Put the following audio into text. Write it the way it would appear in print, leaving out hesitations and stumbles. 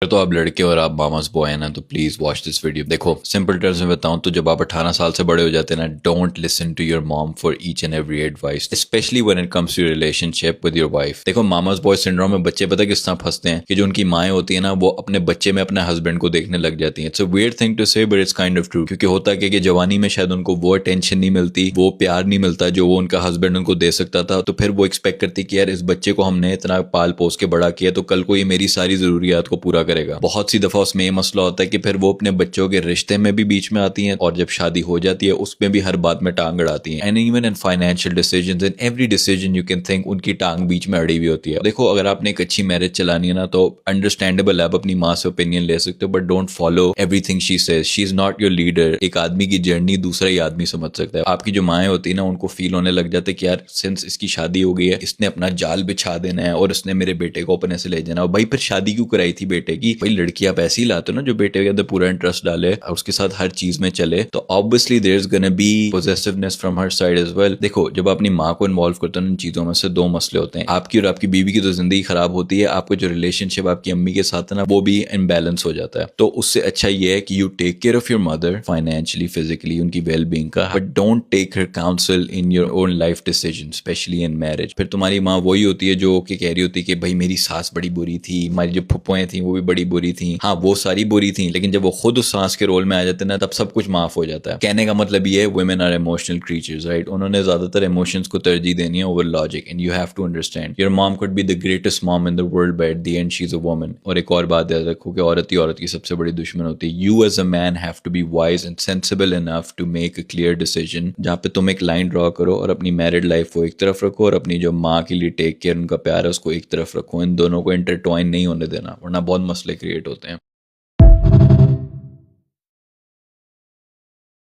तो आप लड़के और आप मामास बॉय हैं ना, तो प्लीज वॉच दिस वीडियो। देखो, सिंपल टर्म्स में बताऊं तो जब आप 18 साल से बड़े हो जाते हैं ना, don't listen to your mom for each and every advice, specially when it comes to relationship with your wife. देखो, मामास बॉय सिंड्रोम में बच्चे पता किस तरह फंसते हैं कि जो उनकी माएँ होती है ना, वो अपने बच्चे में अपने हस्बैंड को देखने लग जाती है। It's a weird thing to say, but it's kind of true. क्योंकि होता क्या कि जवानी में शायद उनको वो अटेंशन नहीं मिलती, वो प्यार नहीं मिलता जो वो उनका हस्बैंड उनको दे सकता था। तो फिर वो एक्सपेक्ट करती कि यार, इस बच्चे को हमने इतना पाल पोस के बड़ा किया, तो कल को ये मेरी सारी जरूरियात को पूरा करेगा। बहुत सी दफा उसमें ये मसला होता है कि फिर वो अपने बच्चों के रिश्ते में भी बीच में आती हैं, और जब शादी हो जाती है उसमें भी हर बात में टांग अड़ाती हैं। And even in financial decisions, in every decision you can think, उनकी टांग बीच में अड़ी हुई होती है। देखो, अगर आपने एक अच्छी मैरिज चलानी है ना, तो अंडरस्टैंडेबल है, आप अपनी माँ से ओपिनियन ले सकते हो, but don't follow everything she says. She is not your leader. एक आदमी की जर्नी दूसरा ही आदमी समझ सकता है। आपकी जो माएँ होती है ना, उनको फील होने लग जाते कि यार, सिंस इसकी शादी हो गई है, इसने अपना जाल बिछा देना है और इसने मेरे बेटे को अपने से ले जाना। और भाई, फिर शादी क्यों कराई थी बेटे की? भाई, लड़की आप ऐसे ही लाते हो ना जो बेटे के अंदर पूरा इंटरेस्ट डाले और उसके साथ हर चीज में चले, तो obviously there is gonna be possessiveness from her side as well. देखो, जब अपनी माँ को इन्वॉल्व करते हो इन चीजों में से दो मसले होते हैं। आपकी और आपकी बीवी की तो जिंदगी खराब होती है, आपको जो रिलेशनशिप आपकी अम्मी के साथ है ना, वो भी इम्बैलेंस हो जाता है। तो उससे अच्छा ये है कि you take care of your mother financially, physically, उनकी वेल बींग का, but don't take her counsel in your own life decision, specially in marriage. फिर तुम्हारी माँ वही होती है जो कि कह रही होती है कि भाई, मेरी सास बड़ी बुरी थी, हमारी जो फुप्पोएं थी वो भी बड़ी बुरी थी। हाँ, वो सारी बुरी थी, लेकिन जब वो खुद उस सांस के रोल में आ जाते हैं ना, तब सब कुछ माफ हो जाता है। कहने का मतलब ये है, women are emotional creatures, right? उन्होंने ज्यादातर इमोशंस को तरजीह देनी है over logic, and you have to understand your mom could be the greatest mom in the world, but at the end she is a woman. और एक और बात याद रखो कि औरत ही औरत की सबसे बड़ी दुश्मन होती है। You as a man have to be wise and sensible enough to make a clear decision, जहाँ पे तुम एक लाइन ड्रॉ करो और अपनी मैरिड लाइफ को एक तरफ रखो और अपनी जो माँ के लिए टेक केयर, उनका प्यार है, उसको एक तरफ रखो। इन दोनों को इंटरट्वाइन नहीं होने देना, वरना बहुत मसले क्रिएट होते हैं।